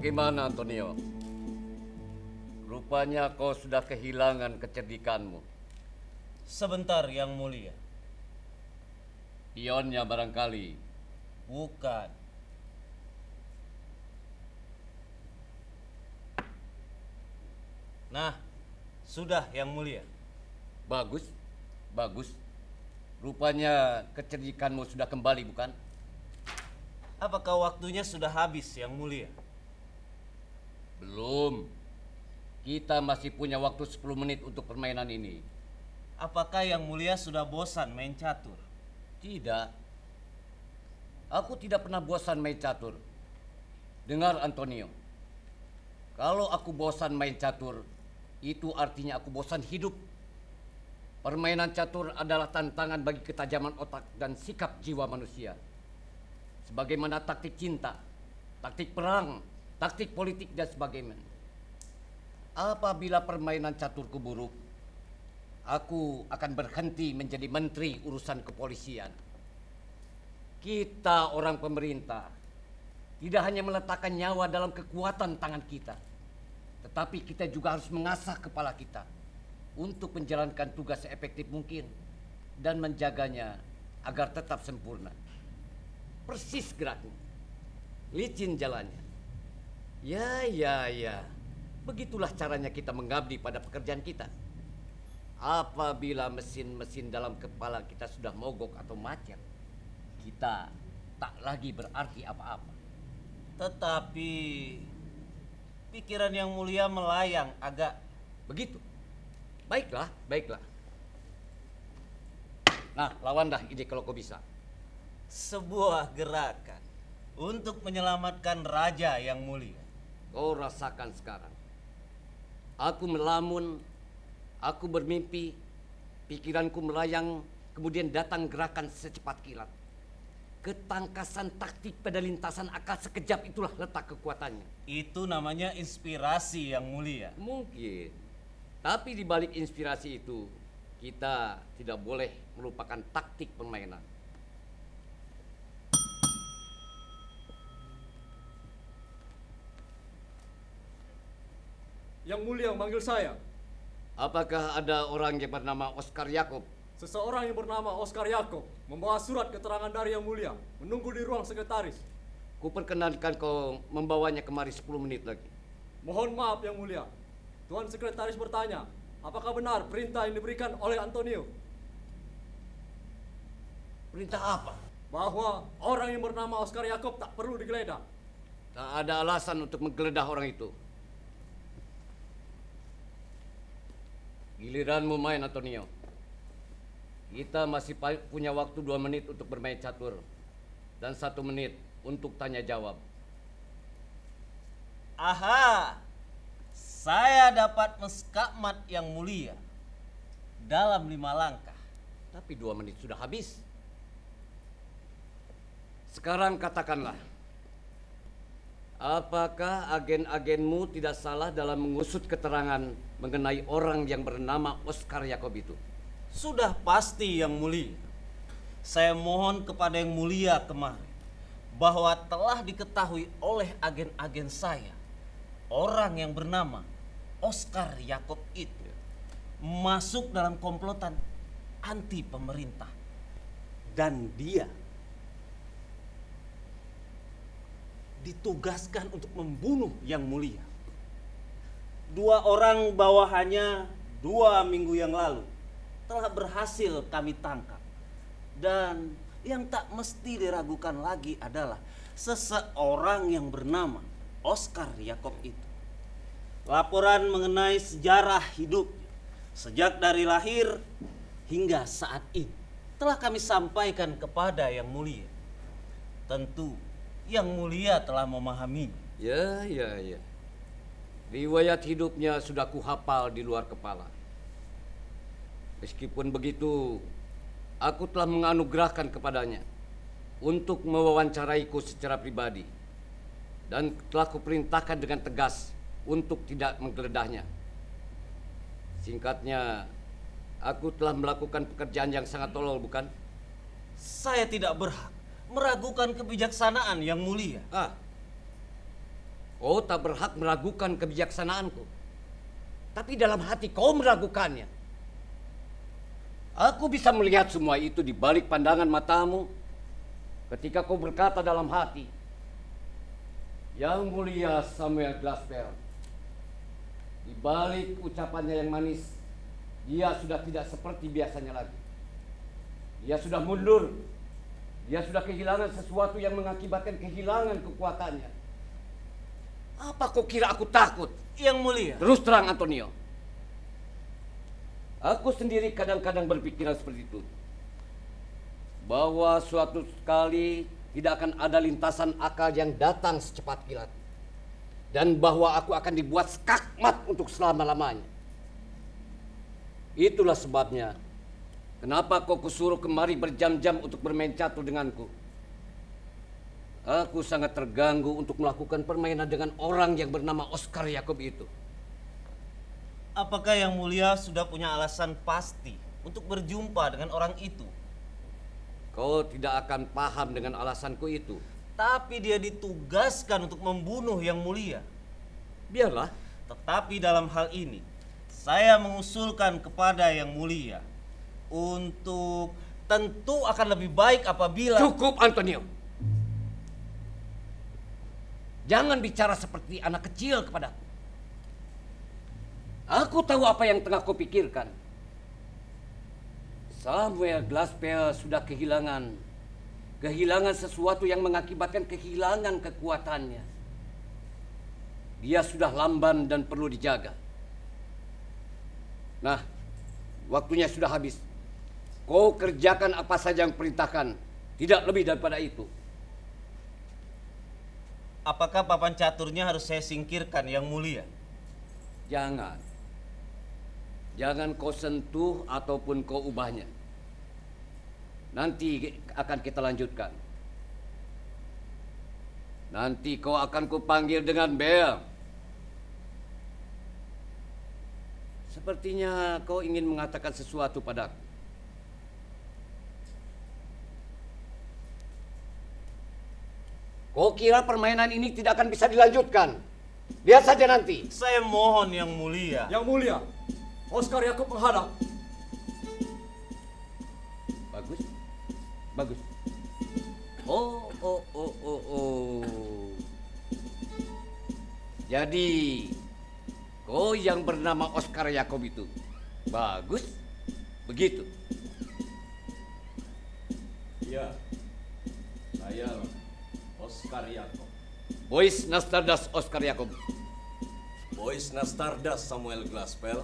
Bagaimana, Antonio? Rupanya kau sudah kehilangan kecerdikanmu. Sebentar, Yang Mulia. Pionnya barangkali. Bukan. Nah, sudah Yang Mulia. Bagus, bagus. Rupanya kecerdikanmu sudah kembali, bukan? Apakah waktunya sudah habis, Yang Mulia? Belum. Kita masih punya waktu 10 menit untuk permainan ini. Apakah Yang Mulia sudah bosan main catur? Tidak. Aku tidak pernah bosan main catur. Dengar, Antonio. Kalau aku bosan main catur, itu artinya aku bosan hidup. Permainan catur adalah tantangan bagi ketajaman otak dan sikap jiwa manusia. Sebagaimana taktik cinta, taktik perang, taktik politik dan sebagainya. Apabila permainan caturku buruk, aku akan berhenti menjadi menteri urusan kepolisian. Kita orang pemerintah tidak hanya meletakkan nyawa dalam kekuatan tangan kita, tetapi kita juga harus mengasah kepala kita untuk menjalankan tugas seefektif mungkin dan menjaganya agar tetap sempurna. Persis geraknya, licin jalannya. Ya. Begitulah caranya kita mengabdi pada pekerjaan kita. Apabila mesin-mesin dalam kepala kita sudah mogok atau macet, kita tak lagi berarti apa-apa. Tetapi pikiran Yang Mulia melayang agak. Begitu. Baiklah. Nah, lawanlah ide kalau kau bisa. Sebuah gerakan untuk menyelamatkan Raja Yang Mulia. Kau rasakan sekarang. Aku melamun, aku bermimpi, pikiranku melayang, kemudian datang gerakan secepat kilat. Ketangkasan taktik pada lintasan akal sekejap itulah letak kekuatannya. Itu namanya inspirasi, Yang Mulia. Mungkin. Tapi di balik inspirasi itu, kita tidak boleh melupakan taktik permainan. Yang Mulia memanggil saya. Apakah ada orang yang bernama Oscar Yakob? Seseorang yang bernama Oscar Yakob membawa surat keterangan dari Yang Mulia, menunggu di ruang sekretaris. Kuperkenankan kau membawanya kemari 10 menit lagi. Mohon maaf Yang Mulia. Tuan Sekretaris bertanya, apakah benar perintah yang diberikan oleh Antonio? Perintah apa? Bahwa orang yang bernama Oscar Yakob tak perlu digeledah. Tak ada alasan untuk menggeledah orang itu. Giliranmu main, Antonio. Kita masih punya waktu 2 menit untuk bermain catur. Dan 1 menit untuk tanya jawab. Aha, saya dapat meskakmat Yang Mulia dalam 5 langkah. Tapi 2 menit sudah habis. Sekarang katakanlah, apakah agen-agenmu tidak salah dalam mengusut keterangan mengenai orang yang bernama Oscar Yakob itu? Sudah pasti Yang Mulia. Saya mohon kepada Yang Mulia kemarin bahwa telah diketahui oleh agen-agen saya, orang yang bernama Oscar Yakob itu masuk dalam komplotan anti pemerintah. Dan dia ditugaskan untuk membunuh Yang Mulia. 2 orang bawahannya 2 minggu yang lalu telah berhasil kami tangkap. Dan yang tak mesti diragukan lagi adalah seseorang yang bernama Oscar Yakob itu. Laporan mengenai sejarah hidupnya sejak dari lahir hingga saat ini telah kami sampaikan kepada Yang Mulia. Tentu Yang Mulia telah memahami. Ya. Riwayat hidupnya sudah kuhafal di luar kepala. Meskipun begitu, aku telah menganugerahkan kepadanya untuk mewawancaraiku secara pribadi. Dan telah kuperintahkan dengan tegas untuk tidak menggeledahnya. Singkatnya, aku telah melakukan pekerjaan yang sangat tolol, bukan? Saya tidak berhak meragukan kebijaksanaan Yang Mulia. Kau tak berhak meragukan kebijaksanaanku. Tapi dalam hati kau meragukannya. Aku bisa melihat semua itu di balik pandangan matamu ketika kau berkata dalam hati, Yang Mulia Samuel Glasper. Di balik ucapannya yang manis, dia sudah tidak seperti biasanya lagi. Dia sudah mundur. Dia sudah kehilangan sesuatu yang mengakibatkan kehilangan kekuatannya. Apa kau kira aku takut? Yang Mulia. Terus terang, Antonio. Aku sendiri kadang-kadang berpikiran seperti itu. Bahwa suatu kali tidak akan ada lintasan akal yang datang secepat kilat. Dan bahwa aku akan dibuat skakmat untuk selama-lamanya. Itulah sebabnya kenapa kau kusuruh kemari berjam-jam untuk bermain catur denganku. Aku sangat terganggu untuk melakukan permainan dengan orang yang bernama Oscar Jacob itu. Apakah Yang Mulia sudah punya alasan pasti untuk berjumpa dengan orang itu? Kau tidak akan paham dengan alasanku itu. Tapi dia ditugaskan untuk membunuh Yang Mulia. Biarlah. Tetapi dalam hal ini, saya mengusulkan kepada Yang Mulia untuk tentu akan lebih baik apabila... Cukup, Antonio. Jangan bicara seperti anak kecil kepadaku. Aku tahu apa yang tengah kau pikirkan. Samuel Glasper sudah kehilangan sesuatu yang mengakibatkan kehilangan kekuatannya. Dia sudah lamban dan perlu dijaga. Nah, waktunya sudah habis. Kau kerjakan apa saja yang perintahkan, tidak lebih daripada itu. Apakah papan caturnya harus saya singkirkan, Yang Mulia? Jangan. Jangan kau sentuh ataupun kau ubahnya. Nanti akan kita lanjutkan. Nanti kau akan kupanggil dengan bel. Sepertinya kau ingin mengatakan sesuatu padaku. Kau kira permainan ini tidak akan bisa dilanjutkan? Lihat saja nanti. Saya mohon, Yang Mulia. Yang Mulia, Oscar Jacob menghadap. Bagus. Bagus. Oh. Jadi, kau yang bernama Oscar Jacob itu. Bagus. Begitu. Iya. Saya Oscar Jacob. Bois Nastardas Oscar Jacob. Bois Nastardas Samuel Glaspel.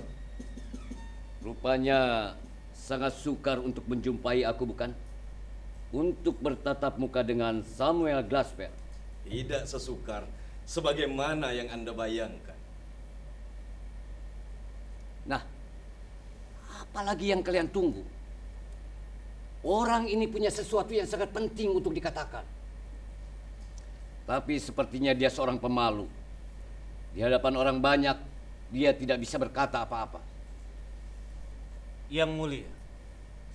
Rupanya sangat sukar untuk menjumpai aku, bukan? Untuk bertatap muka dengan Samuel Glasper. Tidak sesukar sebagaimana yang Anda bayangkan. Nah, apalagi yang kalian tunggu? Orang ini punya sesuatu yang sangat penting untuk dikatakan. Tapi sepertinya dia seorang pemalu. Di hadapan orang banyak, dia tidak bisa berkata apa-apa. Yang Mulia,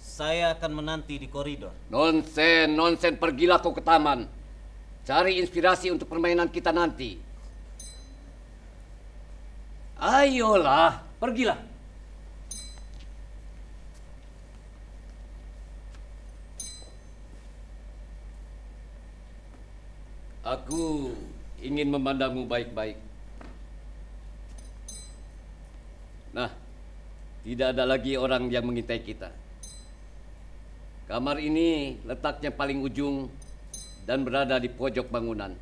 saya akan menanti di koridor. Nonsen, pergilah kau ke taman. Cari inspirasi untuk permainan kita nanti. Ayolah, pergilah. Aku ingin memandangmu baik-baik. Nah, tidak ada lagi orang yang mengintai kita. Kamar ini letaknya paling ujung dan berada di pojok bangunan.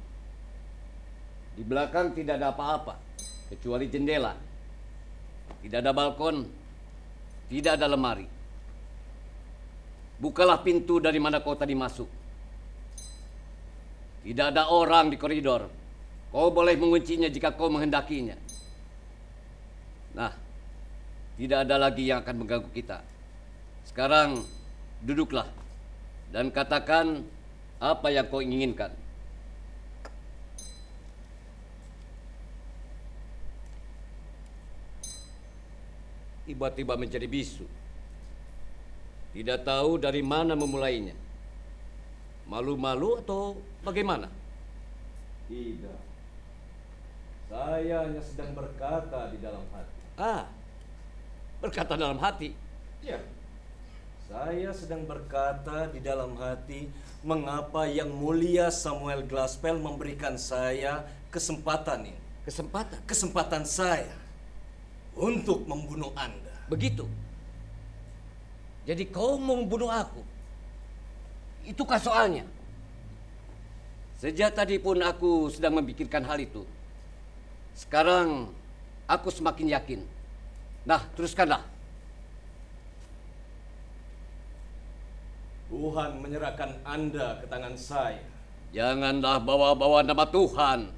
Di belakang tidak ada apa-apa, kecuali jendela. Tidak ada balkon, tidak ada lemari. Bukalah pintu dari mana kau tadi masuk. Tidak ada orang di koridor. Kau boleh menguncinya jika kau menghendakinya. Nah, tidak ada lagi yang akan mengganggu kita. Sekarang duduklah dan katakan apa yang kau inginkan. Tiba-tiba menjadi bisu. Tidak tahu dari mana memulainya. Malu-malu atau bagaimana? Tidak. Saya hanya sedang berkata di dalam hati. Berkata dalam hati. Ya, saya sedang berkata di dalam hati mengapa Yang Mulia Samuel Glaspell memberikan saya kesempatan ini. Kesempatan? Kesempatan saya untuk membunuh Anda. Begitu? Jadi kau mau membunuh aku? Itukah soalnya? Sejak tadi pun aku sedang memikirkan hal itu. Sekarang aku semakin yakin. Nah, teruskanlah. Tuhan menyerahkan Anda ke tangan saya. Janganlah bawa-bawa nama Tuhan.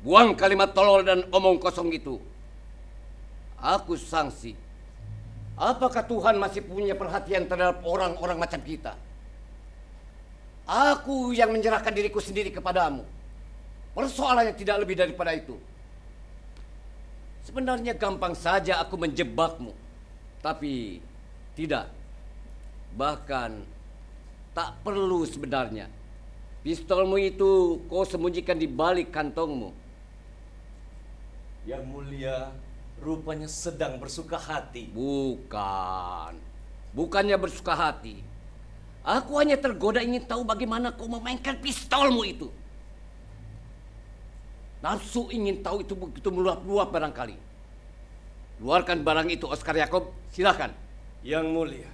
Buang kalimat tolol dan omong kosong itu. Aku sangsi. Apakah Tuhan masih punya perhatian terhadap orang-orang macam kita? Aku yang menyerahkan diriku sendiri kepadamu. Persoalannya tidak lebih daripada itu. Sebenarnya gampang saja aku menjebakmu. Tapi tidak. Bahkan tak perlu sebenarnya. Pistolmu itu kau sembunyikan di balik kantongmu. Yang Mulia rupanya sedang bersuka hati. Bukan. Bukannya bersuka hati. Aku hanya tergoda ingin tahu bagaimana kau memainkan pistolmu itu. Nafsu ingin tahu itu begitu meluap-luap barangkali. Luarkan barang itu, Oscar Yakob. Silakan. Yang Mulia,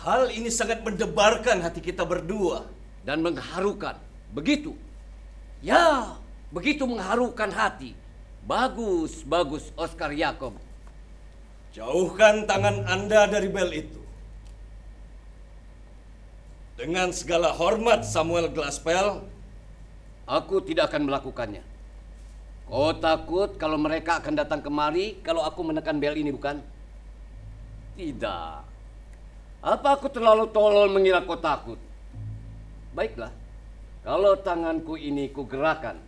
hal ini sangat mendebarkan hati kita berdua. Dan mengharukan. Begitu. Ya, begitu mengharukan hati. Bagus, bagus, Oscar Yakob. Jauhkan tangan Anda dari bel itu. Dengan segala hormat, Samuel Glaspell, aku tidak akan melakukannya. Kau takut kalau mereka akan datang kemari kalau aku menekan bel ini, bukan? Tidak. Apa aku terlalu tolol mengira kau takut? Baiklah. Kalau tanganku ini kugerakkan,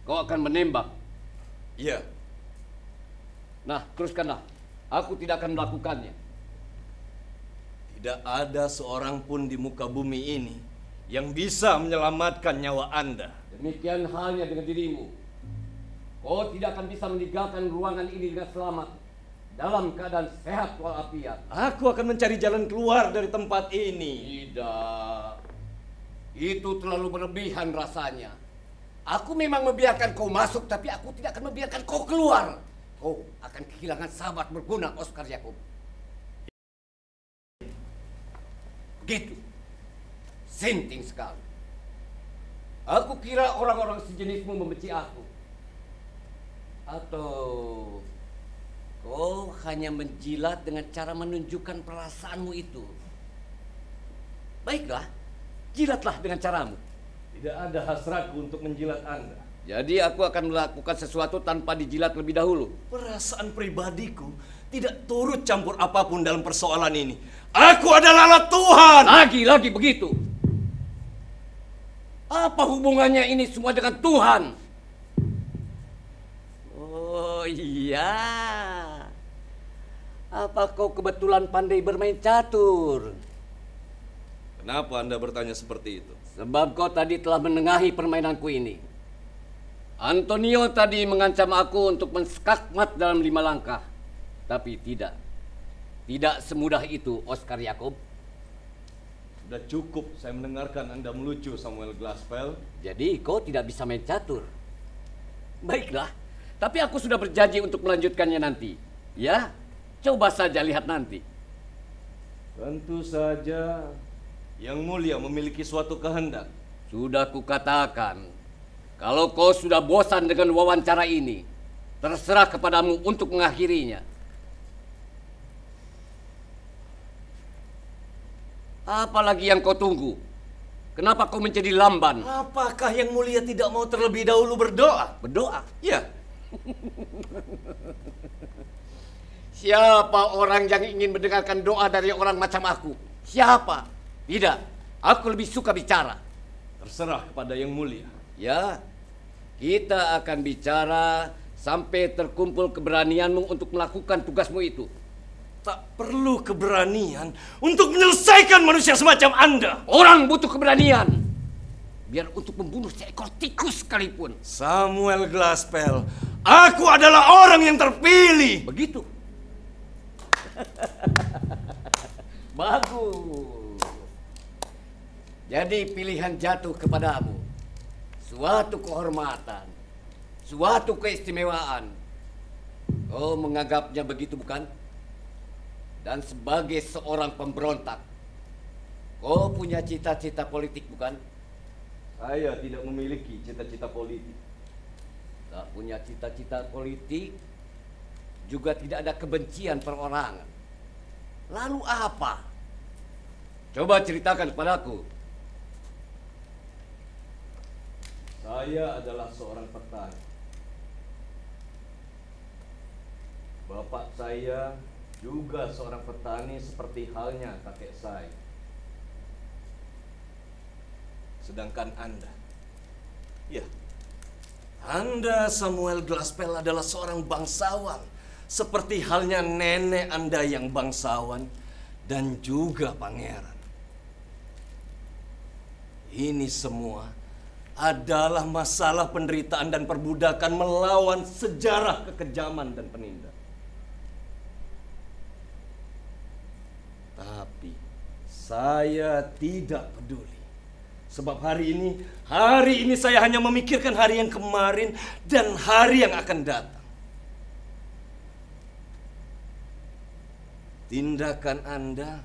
kau akan menembak. iya. Nah, teruskanlah. Aku tidak akan melakukannya. Tidak ada seorang pun di muka bumi ini yang bisa menyelamatkan nyawa Anda. Demikian halnya dengan dirimu. Kau tidak akan bisa meninggalkan ruangan ini dengan selamat dalam keadaan sehat walafiat. Aku akan mencari jalan keluar dari tempat ini. Tidak. Itu terlalu berlebihan rasanya. Aku memang membiarkan kau masuk, tapi aku tidak akan membiarkan kau keluar. Kau akan kehilangan sahabat berguna, Oscar Yakob. Begitu. Sinting sekali. Aku kira orang-orang sejenismu membenci aku. Atau kau hanya menjilat dengan cara menunjukkan perasaanmu itu. Baiklah, jilatlah dengan caramu. Tidak ada hasratku untuk menjilat Anda. Jadi aku akan melakukan sesuatu tanpa dijilat lebih dahulu. Perasaan pribadiku tidak turut campur apapun dalam persoalan ini. Aku adalah anak Tuhan. Lagi-lagi begitu. Apa hubungannya ini semua dengan Tuhan? Oh iya. Apa kau kebetulan pandai bermain catur? Kenapa Anda bertanya seperti itu? Sebab kau tadi telah menengahi permainanku ini. Antonio tadi mengancam aku untuk menskakmat dalam 5 langkah. Tapi tidak. Tidak semudah itu, Oscar Yakob. Sudah cukup saya mendengarkan Anda melucu, Samuel Glaspell. Jadi kau tidak bisa main catur. Baiklah, tapi aku sudah berjanji untuk melanjutkannya nanti. Ya, coba saja lihat nanti. Tentu saja Yang Mulia memiliki suatu kehendak. Sudah kukatakan, kalau kau sudah bosan dengan wawancara ini, terserah kepadamu untuk mengakhirinya. Apalagi yang kau tunggu? Kenapa kau menjadi lamban? Apakah Yang Mulia tidak mau terlebih dahulu berdoa? Berdoa? Ya. Siapa orang yang ingin mendengarkan doa dari orang macam aku? Siapa? Tidak, aku lebih suka bicara. Terserah kepada Yang Mulia. Ya, kita akan bicara sampai terkumpul keberanianmu untuk melakukan tugasmu itu. Tak perlu keberanian untuk menyelesaikan manusia semacam Anda. Orang butuh keberanian. biar untuk membunuh seekor tikus sekalipun. Samuel Glaspell, aku adalah orang yang terpilih. Begitu. Bagus. Jadi pilihan jatuh kepadamu. Suatu kehormatan, suatu keistimewaan. Kau menganggapnya begitu, bukan? Dan sebagai seorang pemberontak, kau punya cita-cita politik, bukan? Saya tidak memiliki cita-cita politik. Tak punya cita-cita politik, juga tidak ada kebencian perorangan. Lalu apa? Coba ceritakan kepadaku. Saya adalah seorang petani. Bapak saya juga seorang petani seperti halnya kakek saya. Sedangkan Anda, ya, Anda Samuel Glaspell adalah seorang bangsawan, seperti halnya nenek Anda yang bangsawan dan juga pangeran. Ini semua adalah masalah penderitaan dan perbudakan melawan sejarah kekejaman dan penindasan. Tapi saya tidak peduli. Sebab hari ini saya hanya memikirkan hari yang kemarin dan hari yang akan datang. Tindakan Anda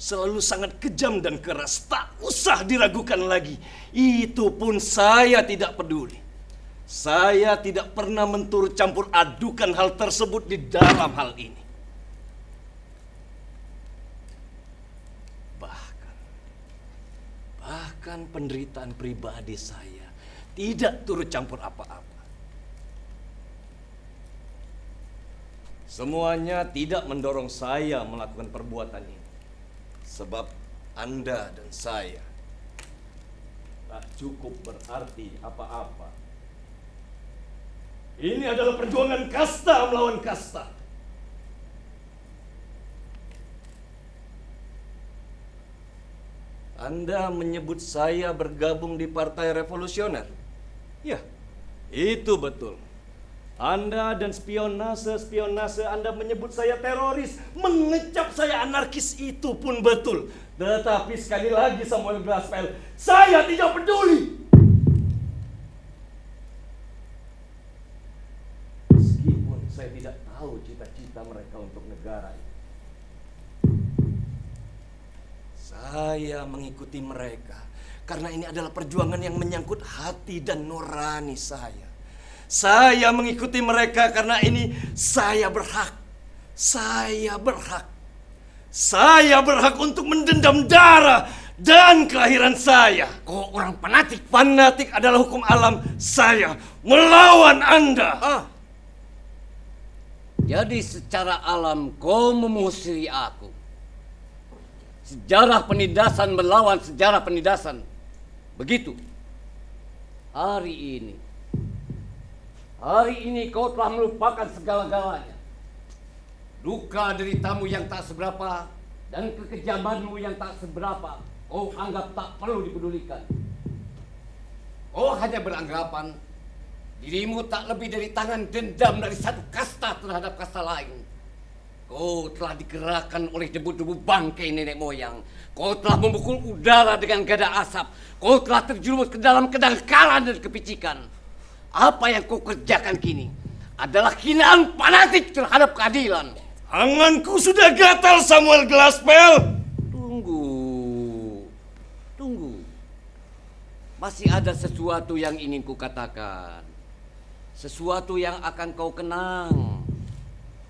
selalu sangat kejam dan keras, tak usah diragukan lagi. Itu pun saya tidak peduli. Saya tidak pernah menturut campur adukan hal tersebut di dalam hal ini. Bahkan penderitaan pribadi saya tidak turut campur apa-apa. Semuanya tidak mendorong saya melakukan perbuatan ini. Sebab Anda dan saya tak cukup berarti apa-apa. Ini adalah perjuangan kasta melawan kasta. Anda menyebut saya bergabung di Partai Revolusioner. Ya, itu betul. Anda dan spionase Anda menyebut saya teroris, mengecap saya anarkis, itu pun betul. Tetapi sekali lagi Samuel Glaspell, saya tidak peduli. Meskipun saya tidak tahu cita-cita mereka untuk negara ini. Saya mengikuti mereka karena ini adalah perjuangan yang menyangkut hati dan nurani saya. Saya mengikuti mereka karena ini saya berhak. Saya berhak. Saya berhak untuk mendendam darah dan kelahiran saya. Kau orang fanatik. Fanatik adalah hukum alam. Saya melawan Anda. Jadi secara alam kau memusuhi aku. Sejarah penindasan melawan sejarah penindasan. Begitu. Hari ini kau telah melupakan segala-galanya. Duka deritamu yang tak seberapa dan kekejamanmu yang tak seberapa kau anggap tak perlu dipedulikan. Kau hanya beranggapan dirimu tak lebih dari tangan dendam dari satu kasta terhadap kasta lain. Kau telah digerakkan oleh debu-debu bangkai nenek moyang. Kau telah memukul udara dengan gada asap. Kau telah terjerumus ke dalam kedangkalan dan kepicikan. Apa yang kau kerjakan kini adalah hinaan fanatik terhadap keadilan. Tanganku sudah gatal, Samuel Glaspell. Tunggu. Masih ada sesuatu yang ingin kukatakan. Sesuatu yang akan kau kenang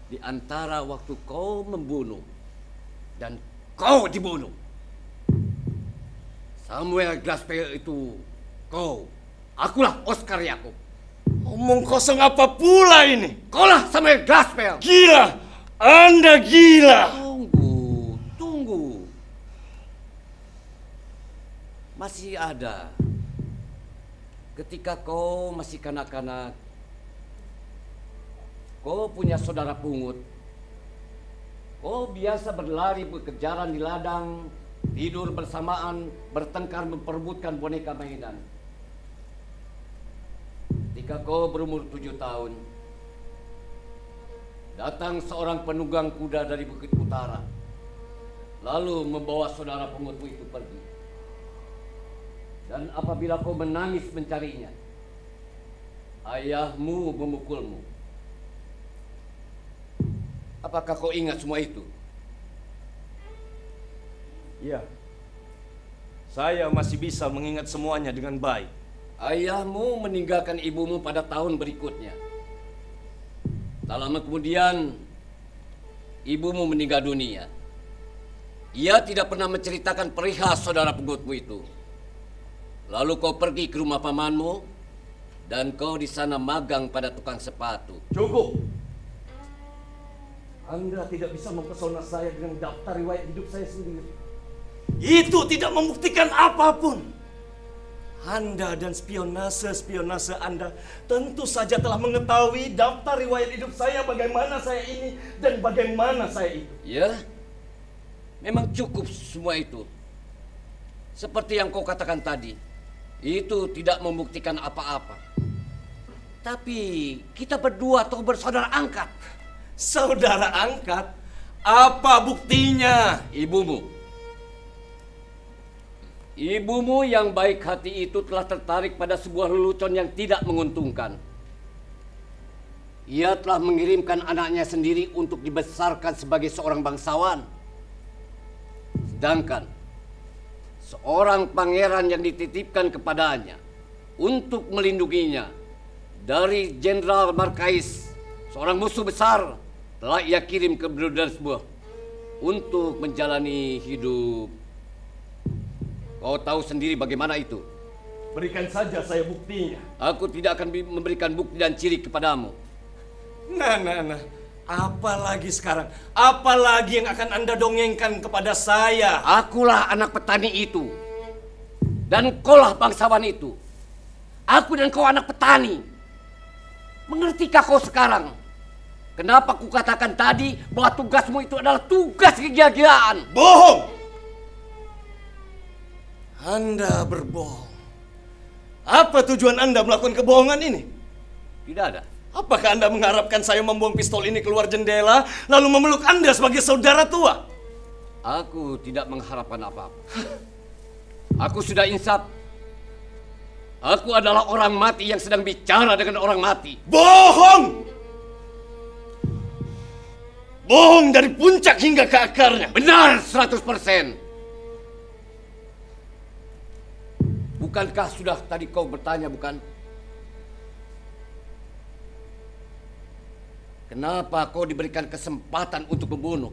di antara waktu kau membunuh dan kau dibunuh. Samuel Glaspell itu kau. Akulah Oscar Yacob. Omong kosong apa pula ini? Kaulah Samuel Glaspell. Gila! Anda gila! Tunggu. Masih ada. Ketika kau masih kanak-kanak, kau punya saudara pungut. Kau biasa berlari berkejaran di ladang tidur bersamaan, bertengkar memperebutkan boneka mainan. Ketika kau berumur 7 tahun, datang seorang penunggang kuda dari Bukit Utara, lalu membawa saudara pengutmu itu pergi. Dan apabila kau menangis mencarinya, ayahmu memukulmu. Apakah kau ingat semua itu? Ya, saya masih bisa mengingat semuanya dengan baik. Ayahmu meninggalkan ibumu pada tahun berikutnya. Tak lama kemudian, ibumu meninggal dunia. Ia tidak pernah menceritakan perihal saudara pengutmu itu. Lalu kau pergi ke rumah pamanmu, dan kau di sana magang pada tukang sepatu. Cukup. Anda tidak bisa mempesona saya dengan daftar riwayat hidup saya sendiri. Itu tidak membuktikan apapun. Anda dan spionase Anda tentu saja telah mengetahui daftar riwayat hidup saya, bagaimana saya ini dan bagaimana saya itu. Ya, memang cukup semua itu. Seperti yang kau katakan tadi, itu tidak membuktikan apa-apa. Tapi kita berdua atau bersaudara angkat. Saudara angkat? Apa buktinya? Ibumu yang baik hati itu telah tertarik pada sebuah lelucon yang tidak menguntungkan. Ia telah mengirimkan anaknya sendiri untuk dibesarkan sebagai seorang bangsawan. Sedangkan seorang pangeran yang dititipkan kepadanya untuk melindunginya dari Jenderal Markais, seorang musuh besar, telah ia kirim ke Brodersburg untuk menjalani hidup. Kau tahu sendiri bagaimana itu. Berikan saja saya buktinya. Aku tidak akan memberikan bukti dan ciri kepadamu. Nah. Apalagi sekarang? Apalagi yang akan Anda dongengkan kepada saya? Akulah anak petani itu. Dan kaulah bangsawan itu. Aku dan kau anak petani. Mengertikah kau sekarang? Kenapa ku katakan tadi bahwa tugasmu itu adalah tugas kegilaan? Bohong! Anda berbohong. Apa tujuan Anda melakukan kebohongan ini? Tidak ada. Apakah Anda mengharapkan saya membuang pistol ini keluar jendela lalu memeluk Anda sebagai saudara tua? Aku tidak mengharapkan apa-apa. Aku sudah insaf. Aku adalah orang mati yang sedang bicara dengan orang mati. Bohong! Bohong dari puncak hingga ke akarnya. Benar 100%. Bukankah sudah tadi kau bertanya, bukan? Kenapa kau diberikan kesempatan untuk membunuh?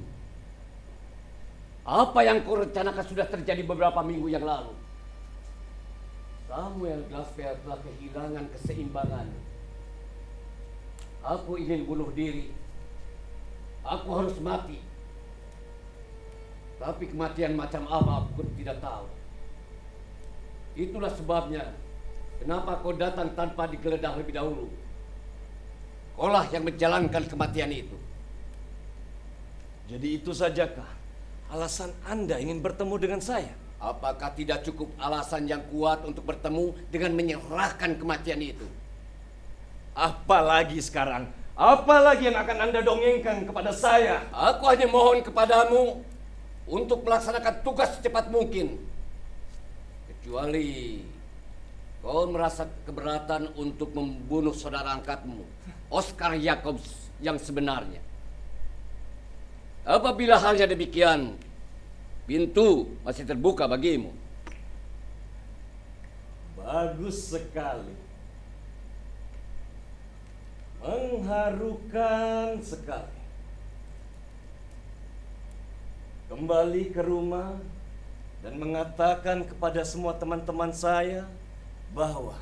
Apa yang kau rencanakan sudah terjadi beberapa minggu yang lalu. Samuel Glassfeld telah kehilangan keseimbangan. Aku ingin bunuh diri. Aku harus mati. Tapi kematian macam apa aku tidak tahu. Itulah sebabnya kenapa kau datang tanpa digeledah lebih dahulu. Kaulah yang menjalankan kematian itu. Jadi itu sajakah alasan Anda ingin bertemu dengan saya? Apakah tidak cukup alasan yang kuat untuk bertemu dengan menyerahkan kematian itu? Apalagi sekarang? Apalagi yang akan Anda dongengkan kepada saya? Aku hanya mohon kepadamu untuk melaksanakan tugas secepat mungkin. Kecuali kau merasa keberatan untuk membunuh saudara angkatmu, Oscar Jacobs yang sebenarnya. Apabila halnya demikian, pintu masih terbuka bagimu. Bagus sekali. Mengharukan sekali. Kembali ke rumah dan mengatakan kepada semua teman-teman saya bahwa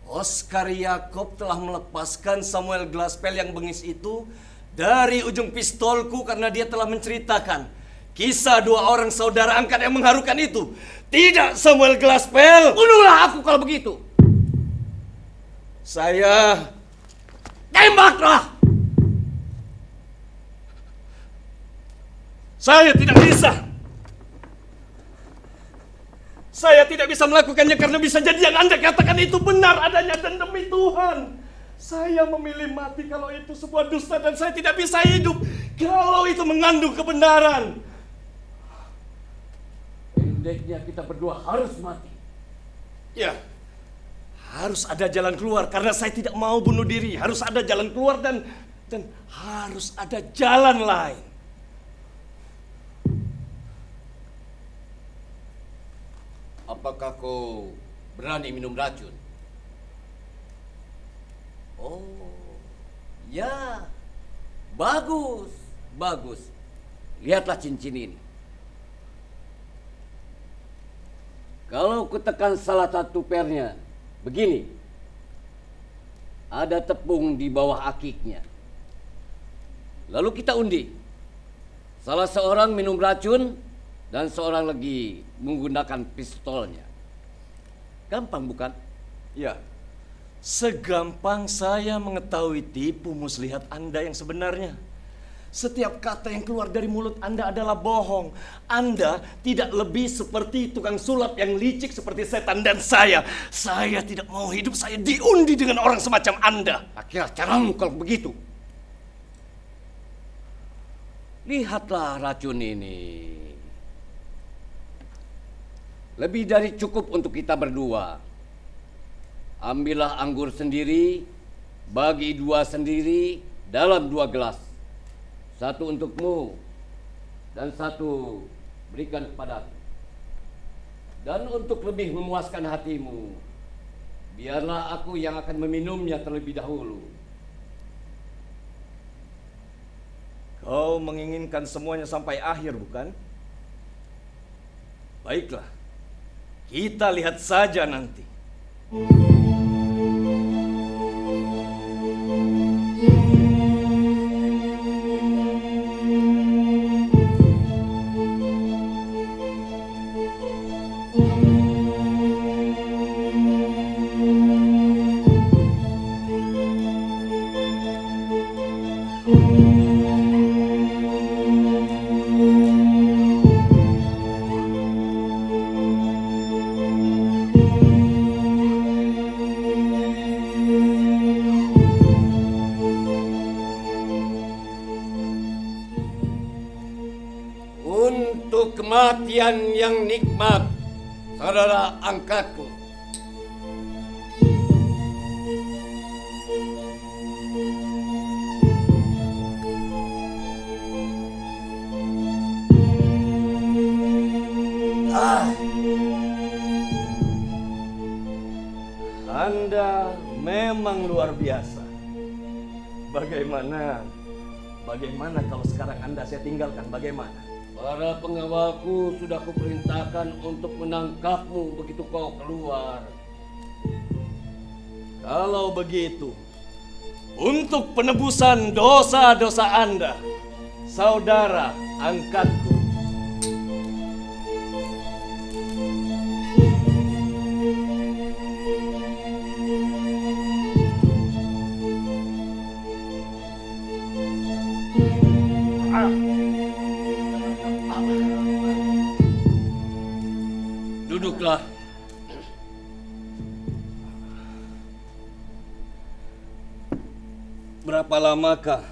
Oscar Jacob telah melepaskan Samuel Glassfeld yang bengis itu dari ujung pistolku karena dia telah menceritakan kisah dua orang saudara angkat yang mengharukan itu. Tidak Samuel Glassfeld. Bunuhlah aku kalau begitu. Saya tembaklah. Saya tidak bisa. Saya tidak bisa melakukannya karena bisa jadi yang Anda katakan itu benar adanya. Dan demi Tuhan, saya memilih mati kalau itu sebuah dusta. Dan saya tidak bisa hidup kalau itu mengandung kebenaran. Pendeknya kita berdua harus mati. Ya, harus ada jalan keluar karena saya tidak mau bunuh diri. Harus ada jalan keluar dan harus ada jalan lain. Apakah kau berani minum racun? Oh, ya. Bagus, bagus. Lihatlah cincin ini. Kalau kutekan salah satu pernya, begini. Ada tepung di bawah akiknya. Lalu kita undi. Salah seorang minum racun dan seorang lagi menggunakan pistolnya. Gampang bukan? Ya, segampang saya mengetahui tipu muslihat Anda yang sebenarnya. Setiap kata yang keluar dari mulut Anda adalah bohong. Anda tidak lebih seperti tukang sulap yang licik seperti setan. Dan saya tidak mau hidup saya diundi dengan orang semacam Anda. Akhirnya caramu kalau begitu. Lihatlah racun ini. Lebih dari cukup untuk kita berdua. Ambillah anggur sendiri, bagi dua sendiri dalam 2 gelas. Satu untukmu dan satu berikan kepadaku. Dan untuk lebih memuaskan hatimu, biarlah aku yang akan meminumnya terlebih dahulu. Kau menginginkan semuanya sampai akhir, bukan? Baiklah, kita lihat saja nanti. Untuk kematian yang nikmat, saudara angkatku. Anda memang luar biasa. Bagaimana kalau sekarang Anda saya tinggalkan? Bagaimana? Para pengawalku sudah kuperintahkan untuk menangkapmu begitu kau keluar. Kalau begitu, untuk penebusan dosa-dosa Anda, saudara angkatku, duduklah. berapa lamakah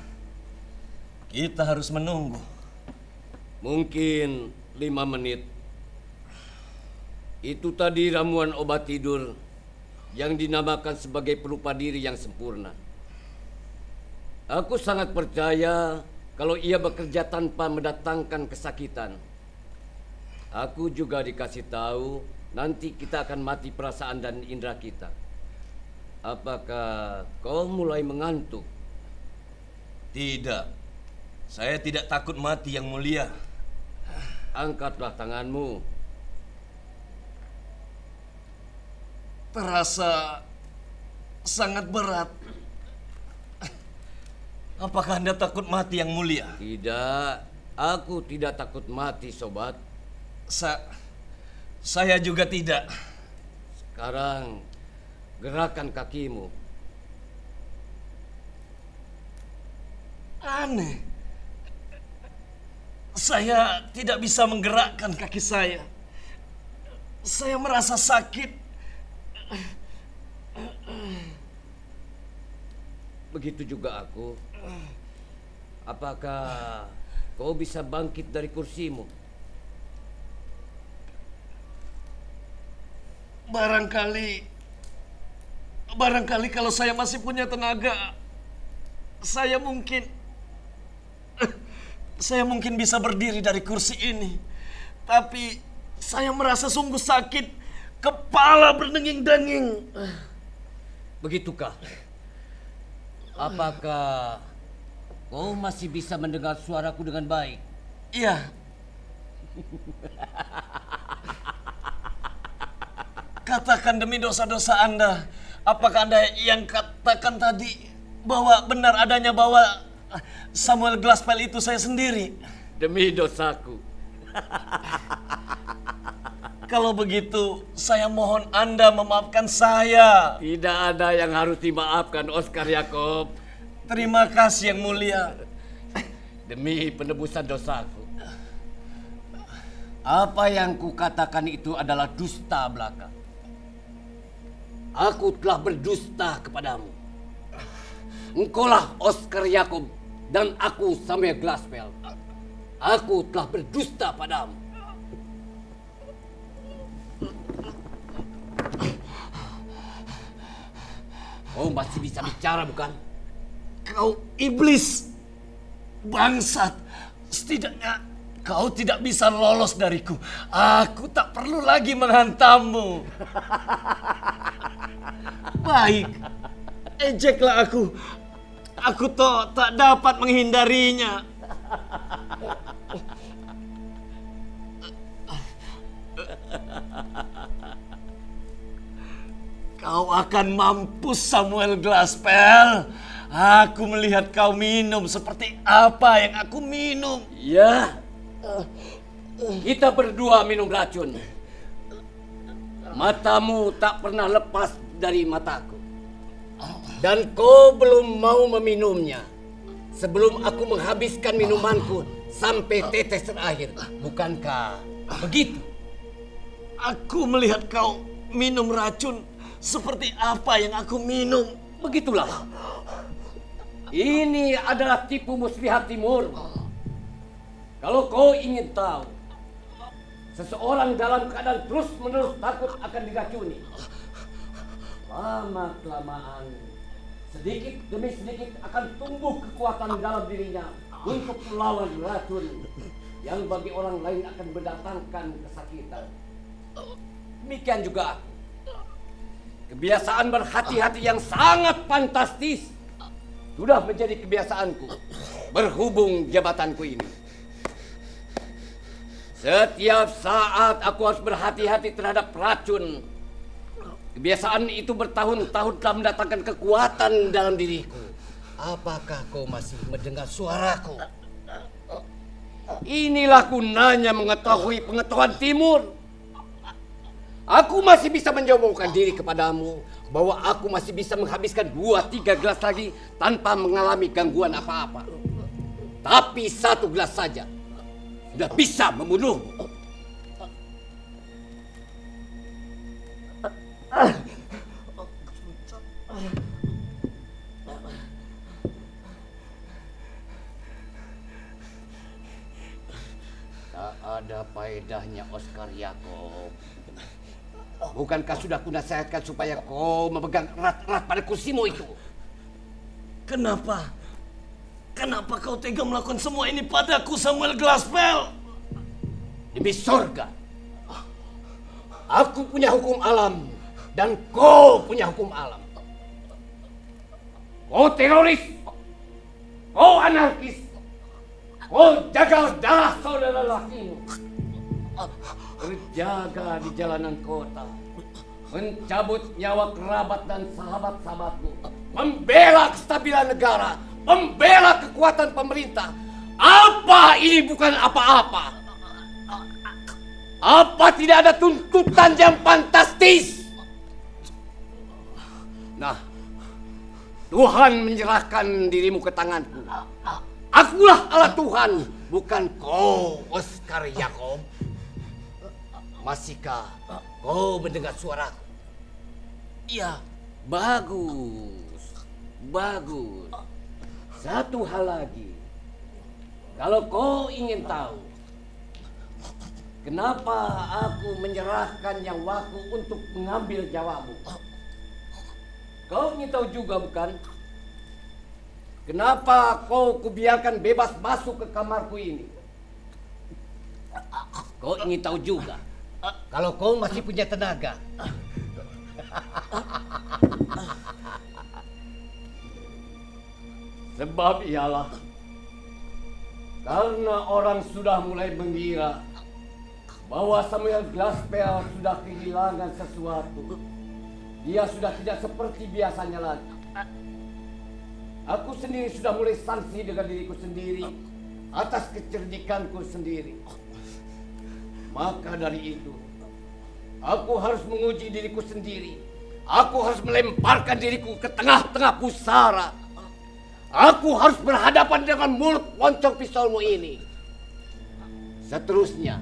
kita harus menunggu? Mungkin 5 menit. Itu tadi ramuan obat tidur yang dinamakan sebagai pelupa diri yang sempurna. Aku sangat percaya kalau ia bekerja tanpa mendatangkan kesakitan. Aku juga dikasih tahu nanti kita akan mati perasaan dan indera kita. Apakah kau mulai mengantuk? Tidak, saya tidak takut mati, Yang Mulia. Angkatlah tanganmu. Terasa sangat berat. Apakah Anda takut mati, Yang Mulia? Tidak, aku tidak takut mati, sobat. Saya juga tidak. Sekarang gerakan kakimu. Aneh. Saya tidak bisa menggerakkan kaki saya. Saya merasa sakit. Begitu juga aku. Apakah kau bisa bangkit dari kursimu? Barangkali kalau saya masih punya tenaga, saya mungkin bisa berdiri dari kursi ini. Tapi saya merasa sungguh sakit, kepala berdenging-denging. Begitukah? Apakah kau masih bisa mendengar suaraku dengan baik? Iya. Katakan demi dosa-dosa Anda, apakah Anda yang katakan tadi bahwa benar adanya bahwa Samuel Glaspell itu saya sendiri? Demi dosaku. Kalau begitu, saya mohon Anda memaafkan saya. Tidak ada yang harus dimaafkan, Oscar Yakob. Terima kasih Yang Mulia. Demi penebusan dosaku. Apa yang kukatakan itu adalah dusta belaka. Aku telah berdusta kepadamu. Engkaulah Oscar Yakob dan aku Samuel Glaspell. Aku telah berdusta padamu. Kau masih bisa bicara, bukan? Kau iblis, bangsat. Setidaknya kau tidak bisa lolos dariku. Aku tak perlu lagi menghantammu. Baik, ejeklah aku. Aku toh tak dapat menghindarinya. Kau akan mampus, Samuel Glaspell. Aku melihat kau minum seperti apa yang aku minum. Ya, kita berdua minum racun. Matamu tak pernah lepas dari mataku. Dan kau belum mau meminumnya sebelum aku menghabiskan minumanku sampai tetes terakhir. Bukankah begitu? Aku melihat kau minum racun seperti apa yang aku minum. Begitulah. Ini adalah tipu muslihat timur. Kalau kau ingin tahu, seseorang dalam keadaan terus-menerus takut akan diracuni, lama-kelamaan, sedikit demi sedikit akan tumbuh kekuatan dalam dirinya untuk melawan racun yang bagi orang lain akan mendatangkan kesakitan. Demikian juga aku. Kebiasaan berhati-hati yang sangat fantastis sudah menjadi kebiasaanku berhubung jabatanku ini. Setiap saat aku harus berhati-hati terhadap racun. Kebiasaan itu bertahun-tahun telah mendatangkan kekuatan dalam diriku. Apakah kau masih mendengar suaraku? Inilah gunanya mengetahui pengetahuan timur. Aku masih bisa menyombongkan diri kepadamu bahwa aku masih bisa menghabiskan 2-3 gelas lagi tanpa mengalami gangguan apa-apa. Tapi 1 gelas saja sudah bisa membunuhmu. Tak ada faedahnya, Oscar Yakob. Bukankah sudah kunasihatkan supaya kau memegang erat-erat pada kursimu itu? Kenapa? Kenapa kau tega melakukan semua ini padaku, Samuel Glaspell? Demi sorga. Aku punya hukum alam dan kau punya hukum alam. Kau teroris, kau anarkis, kau jagal darah saudara lakimu. Berjaga di jalanan kota, mencabut nyawa kerabat dan sahabat-sahabatmu, membela kestabilan negara, membela kekuatan pemerintah. Apa ini bukan apa-apa? Apa tidak ada tuntutan yang fantastis? Nah, Tuhan menyerahkan dirimu ke tanganku. Akulah Allah Tuhan, bukan kau, Oscar Yakob. Masihkah kau mendengar suaraku? Iya, bagus. Bagus. Satu hal lagi. Kalau kau ingin tahu kenapa aku menyerahkan nyawaku untuk mengambil nyawamu, kau ingin tahu juga bukan? Kenapa kau kubiarkan bebas masuk ke kamarku ini? Kau ingin tahu juga? Kalau kau masih punya tenaga. Sebab ialah karena orang sudah mulai mengira bahwa Samuel Glaspell sudah kehilangan sesuatu. Dia sudah tidak seperti biasanya lagi. Aku sendiri sudah mulai sangsi dengan diriku sendiri atas kecerdikanku sendiri. Maka dari itu, aku harus menguji diriku sendiri. Aku harus melemparkan diriku ke tengah-tengah pusara. Aku harus berhadapan dengan mulut loncong pistolmu ini. Seterusnya,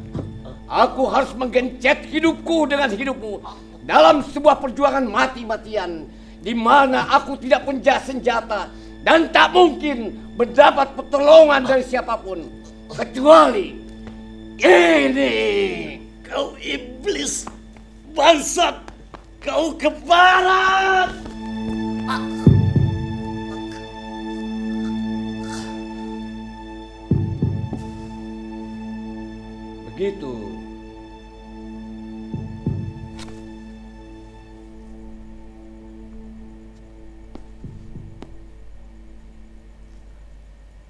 aku harus menggencet hidupku dengan hidupmu dalam sebuah perjuangan mati-matian di mana aku tidak punya senjata dan tak mungkin mendapat pertolongan dari siapapun kecuali ini. Kau iblis, bangsat, kau ke barat. Begitu.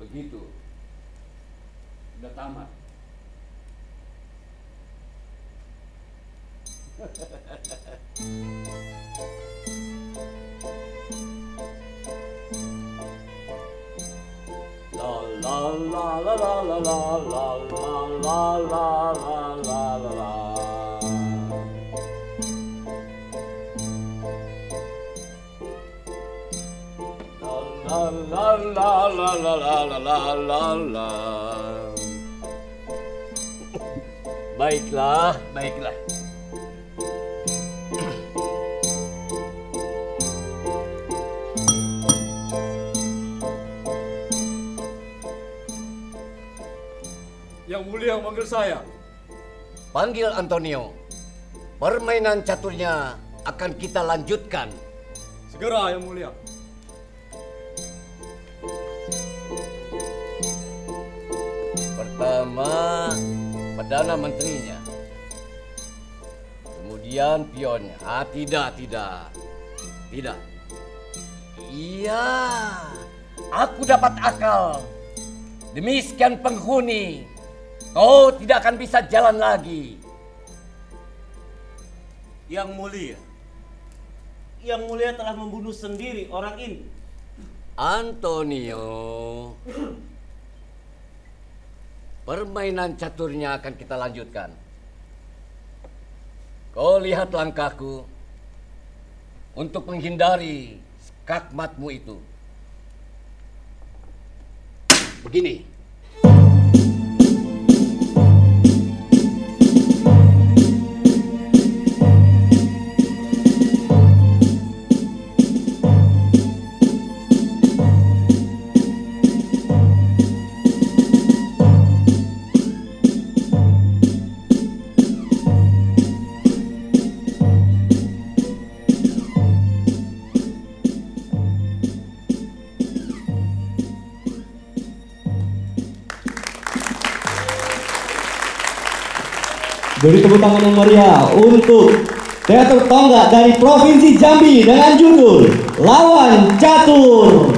Begitu. Sudah tamat. La la la la la la la la la la la la la. La la la la la la la la la. Baiklah, baiklah. Yang mulia memanggil saya. Panggil Antonio. Permainan caturnya akan kita lanjutkan. Segera, Yang Mulia. Pertama, Perdana Menterinya. Kemudian pionnya. Tidak. Iya, aku dapat akal. Demi sekian penghuni, kau tidak akan bisa jalan lagi. Yang mulia telah membunuh sendiri orang ini. Antonio, permainan caturnya akan kita lanjutkan. Kau lihat langkahku untuk menghindari skakmatmu itu. Begini. Beri tepuk tangan yang meriah untuk teater tonggak dari Provinsi Jambi dengan judul Lawan Catur.